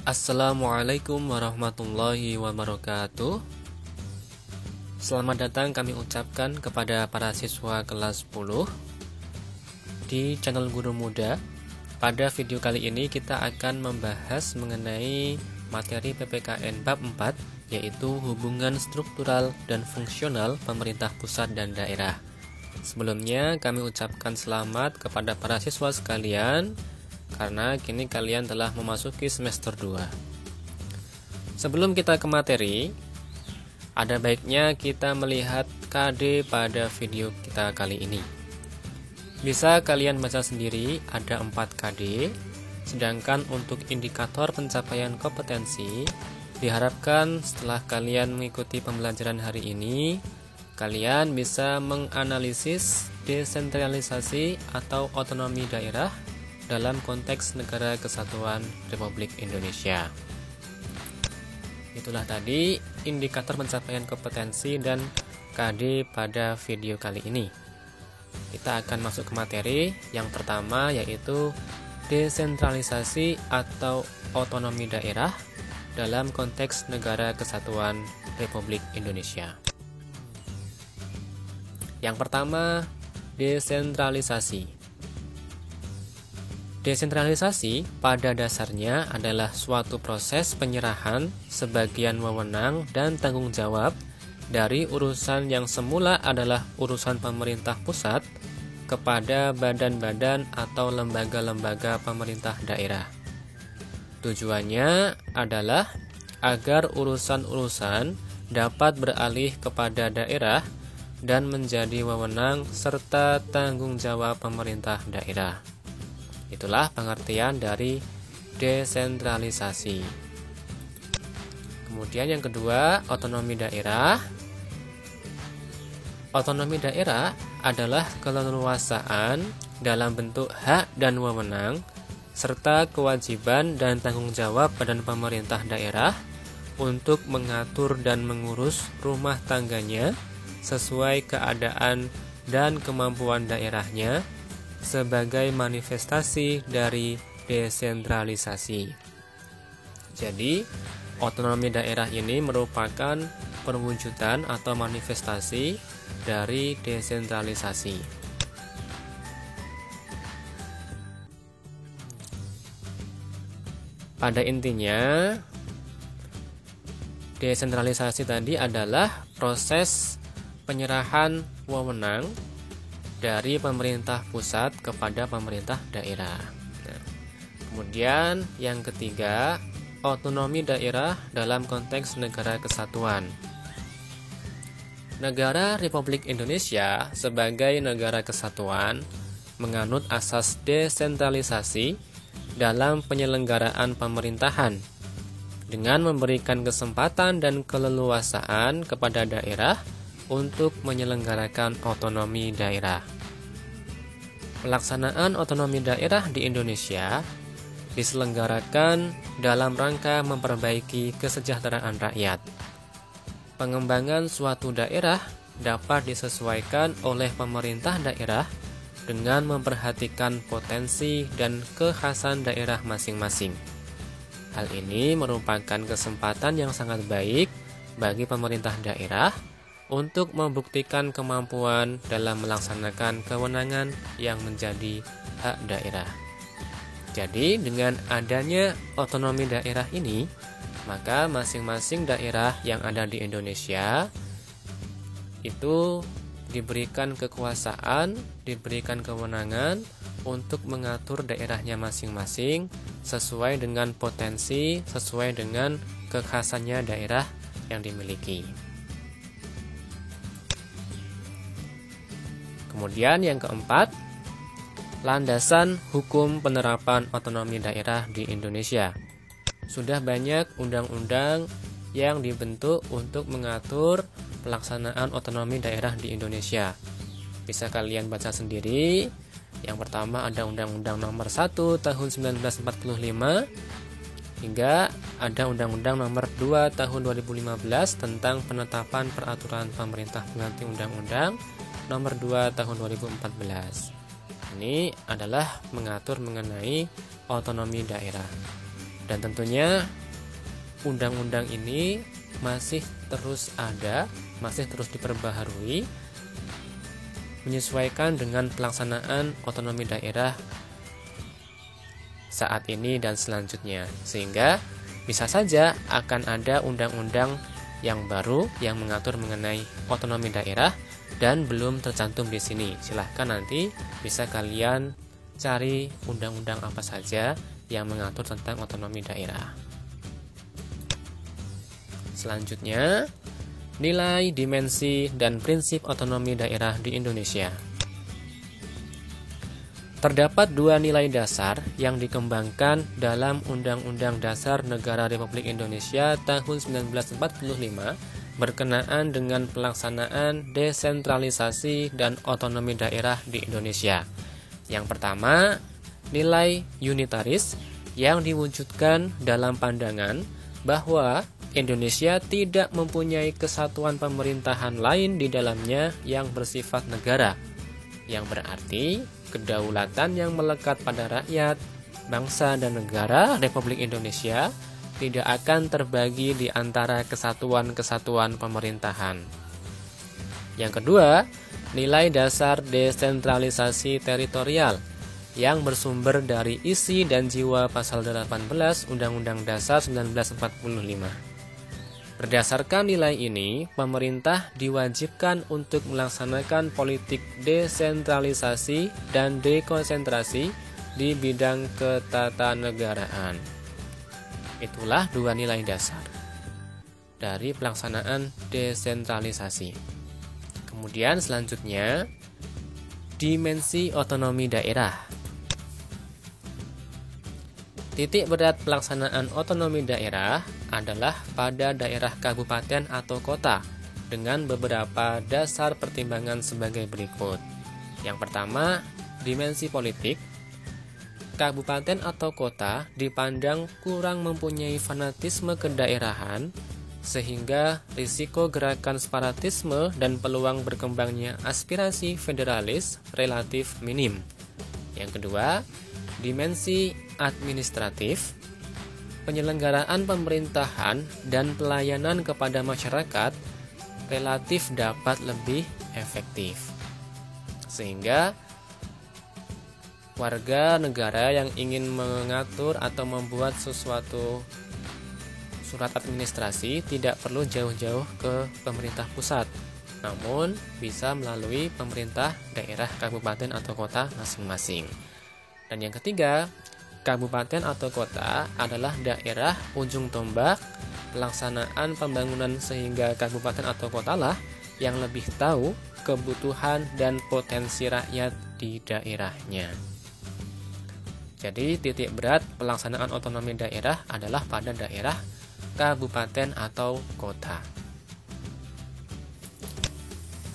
Assalamualaikum warahmatullahi wabarakatuh. Selamat datang kami ucapkan kepada para siswa kelas 10 di channel Guru Muda. Pada video kali ini kita akan membahas mengenai materi PPKN bab 4, yaitu hubungan struktural dan fungsional pemerintah pusat dan daerah. Sebelumnya kami ucapkan selamat kepada para siswa sekalian karena kini kalian telah memasuki semester 2. Sebelum kita ke materi, ada baiknya kita melihat KD pada video kita kali ini. Bisa kalian baca sendiri, ada 4 KD, sedangkan untuk indikator pencapaian kompetensi, diharapkan setelah kalian mengikuti pembelajaran hari ini, kalian bisa menganalisis desentralisasi atau otonomi daerah dalam konteks Negara Kesatuan Republik Indonesia. Itulah tadi indikator pencapaian kompetensi dan KD pada video kali ini. Kita akan masuk ke materi. Yang pertama yaitu desentralisasi atau otonomi daerah dalam konteks Negara Kesatuan Republik Indonesia. Yang pertama, desentralisasi. Desentralisasi pada dasarnya adalah suatu proses penyerahan sebagian wewenang dan tanggung jawab dari urusan yang semula adalah urusan pemerintah pusat kepada badan-badan atau lembaga-lembaga pemerintah daerah. Tujuannya adalah agar urusan-urusan dapat beralih kepada daerah dan menjadi wewenang serta tanggung jawab pemerintah daerah. Itulah pengertian dari desentralisasi. Kemudian yang kedua, otonomi daerah. Otonomi daerah adalah keleluasaan dalam bentuk hak dan wewenang serta kewajiban dan tanggung jawab badan pemerintah daerah untuk mengatur dan mengurus rumah tangganya sesuai keadaan dan kemampuan daerahnya sebagai manifestasi dari desentralisasi. Jadi, otonomi daerah ini merupakan perwujudan atau manifestasi dari desentralisasi. Pada intinya, desentralisasi tadi adalah proses penyerahan wewenang dari pemerintah pusat kepada pemerintah daerah. Nah, kemudian yang ketiga, otonomi daerah dalam konteks negara kesatuan. Negara Republik Indonesia sebagai negara kesatuan menganut asas desentralisasi dalam penyelenggaraan pemerintahan dengan memberikan kesempatan dan keleluasaan kepada daerah untuk menyelenggarakan otonomi daerah. Pelaksanaan otonomi daerah di Indonesia diselenggarakan dalam rangka memperbaiki kesejahteraan rakyat. Pengembangan suatu daerah dapat disesuaikan oleh pemerintah daerah dengan memperhatikan potensi dan kekhasan daerah masing-masing. Hal ini merupakan kesempatan yang sangat baik bagi pemerintah daerah untuk membuktikan kemampuan dalam melaksanakan kewenangan yang menjadi hak daerah. Jadi, dengan adanya otonomi daerah ini, maka masing-masing daerah yang ada di Indonesia itu diberikan kekuasaan, diberikan kewenangan untuk mengatur daerahnya masing-masing sesuai dengan potensi, sesuai dengan kekhasannya daerah yang dimiliki. Kemudian yang keempat, landasan hukum penerapan otonomi daerah di Indonesia. Sudah banyak undang-undang yang dibentuk untuk mengatur pelaksanaan otonomi daerah di Indonesia. Bisa kalian baca sendiri. Yang pertama ada Undang-Undang Nomor 1 Tahun 1945 hingga ada Undang-Undang Nomor 2 Tahun 2015 tentang penetapan peraturan pemerintah pengganti Undang-Undang Nomor 2 Tahun 2014. Ini adalah mengatur mengenai otonomi daerah. Dan tentunya undang-undang ini masih terus ada, masih terus diperbaharui menyesuaikan dengan pelaksanaan otonomi daerah saat ini dan selanjutnya, sehingga bisa saja akan ada undang-undang yang baru yang mengatur mengenai otonomi daerah dan belum tercantum di sini. Silahkan nanti bisa kalian cari undang-undang apa saja yang mengatur tentang otonomi daerah. Selanjutnya, nilai, dimensi, dan prinsip otonomi daerah di Indonesia. Terdapat dua nilai dasar yang dikembangkan dalam Undang-Undang Dasar Negara Republik Indonesia tahun 1945 berkenaan dengan pelaksanaan desentralisasi dan otonomi daerah di Indonesia. Yang pertama, nilai unitaris yang diwujudkan dalam pandangan bahwa Indonesia tidak mempunyai kesatuan pemerintahan lain di dalamnya yang bersifat negara, yang berarti kedaulatan yang melekat pada rakyat, bangsa, dan negara Republik Indonesia tidak akan terbagi di antara kesatuan-kesatuan pemerintahan. Yang kedua, nilai dasar desentralisasi teritorial yang bersumber dari isi dan jiwa pasal 18 Undang-Undang Dasar 1945. Berdasarkan nilai ini, pemerintah diwajibkan untuk melaksanakan politik desentralisasi dan dekonsentrasi di bidang ketatanegaraan. Itulah dua nilai dasar dari pelaksanaan desentralisasi. Kemudian selanjutnya, dimensi otonomi daerah. Titik berat pelaksanaan otonomi daerah adalah pada daerah kabupaten atau kota dengan beberapa dasar pertimbangan sebagai berikut. Yang pertama, dimensi politik. Kabupaten atau kota dipandang kurang mempunyai fanatisme kedaerahan, sehingga risiko gerakan separatisme dan peluang berkembangnya aspirasi federalis relatif minim. Yang kedua, dimensi administratif. Penyelenggaraan pemerintahan dan pelayanan kepada masyarakat relatif dapat lebih efektif, sehingga warga negara yang ingin mengatur atau membuat sesuatu surat administrasi tidak perlu jauh-jauh ke pemerintah pusat, namun bisa melalui pemerintah daerah, kabupaten atau kota masing-masing. Dan yang ketiga, kabupaten atau kota adalah daerah ujung tombak pelaksanaan pembangunan, sehingga kabupaten atau kota lah yang lebih tahu kebutuhan dan potensi rakyat di daerahnya. Jadi titik berat pelaksanaan otonomi daerah adalah pada daerah, kabupaten atau kota.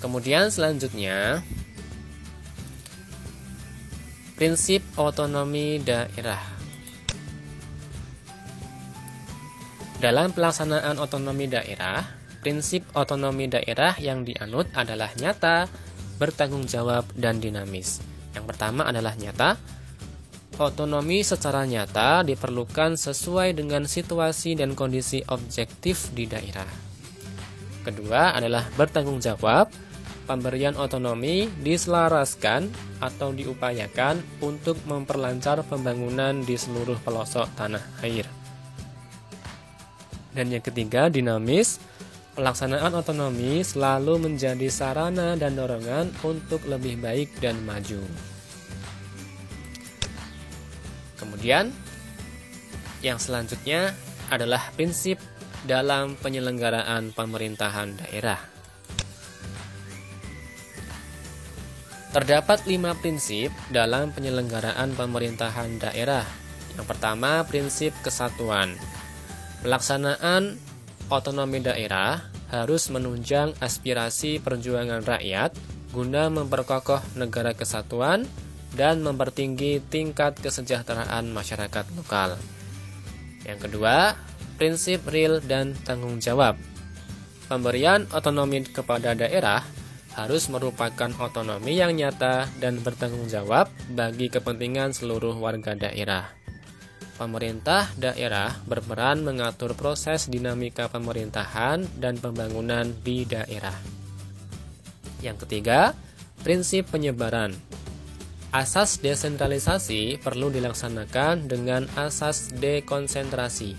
Kemudian selanjutnya, prinsip otonomi daerah. Dalam pelaksanaan otonomi daerah, prinsip otonomi daerah yang dianut adalah nyata, bertanggung jawab, dan dinamis. Yang pertama adalah nyata. Otonomi secara nyata diperlukan sesuai dengan situasi dan kondisi objektif di daerah. Kedua adalah bertanggung jawab. Pemberian otonomi diselaraskan atau diupayakan untuk memperlancar pembangunan di seluruh pelosok tanah air. Dan yang ketiga, dinamis. Pelaksanaan otonomi selalu menjadi sarana dan dorongan untuk lebih baik dan maju. Kemudian, yang selanjutnya adalah prinsip dalam penyelenggaraan pemerintahan daerah. Terdapat 5 prinsip dalam penyelenggaraan pemerintahan daerah. Yang pertama, prinsip kesatuan. Pelaksanaan otonomi daerah harus menunjang aspirasi perjuangan rakyat guna memperkokoh negara kesatuan dan mempertinggi tingkat kesejahteraan masyarakat lokal. Yang kedua, prinsip real dan tanggung jawab. Pemberian otonomi kepada daerah harus merupakan otonomi yang nyata dan bertanggung jawab bagi kepentingan seluruh warga daerah. pemerintah daerah berperan mengatur proses dinamika pemerintahan dan pembangunan di daerah. Yang ketiga, prinsip penyebaran. Asas desentralisasi perlu dilaksanakan dengan asas dekonsentrasi.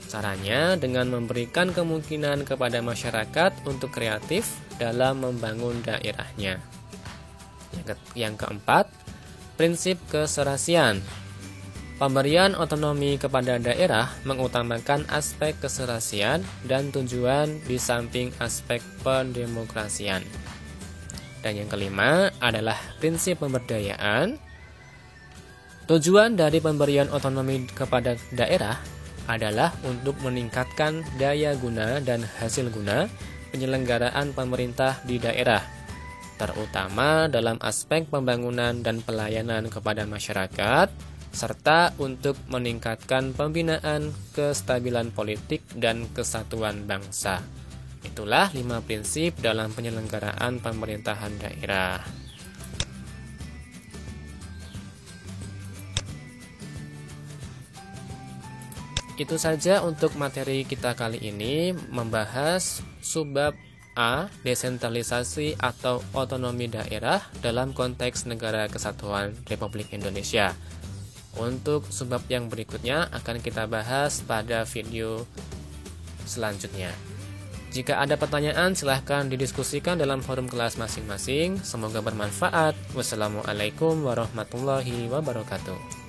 Caranya dengan memberikan kemungkinan kepada masyarakat untuk kreatif dalam membangun daerahnya. Yang keempat, prinsip keserasian. Pemberian otonomi kepada daerah mengutamakan aspek keserasian dan tujuan di samping aspek pendemokrasian. Dan yang kelima adalah prinsip pemberdayaan. Tujuan dari pemberian otonomi kepada daerah adalah untuk meningkatkan daya guna dan hasil guna penyelenggaraan pemerintah di daerah, terutama dalam aspek pembangunan dan pelayanan kepada masyarakat, serta untuk meningkatkan pembinaan kestabilan politik dan kesatuan bangsa. Itulah 5 prinsip dalam penyelenggaraan pemerintahan daerah. Itu saja untuk materi kita kali ini, membahas subbab A, desentralisasi atau otonomi daerah dalam konteks Negara Kesatuan Republik Indonesia. Untuk subbab yang berikutnya akan kita bahas pada video selanjutnya. Jika ada pertanyaan, silahkan didiskusikan dalam forum kelas masing-masing. Semoga bermanfaat. Wassalamualaikum warahmatullahi wabarakatuh.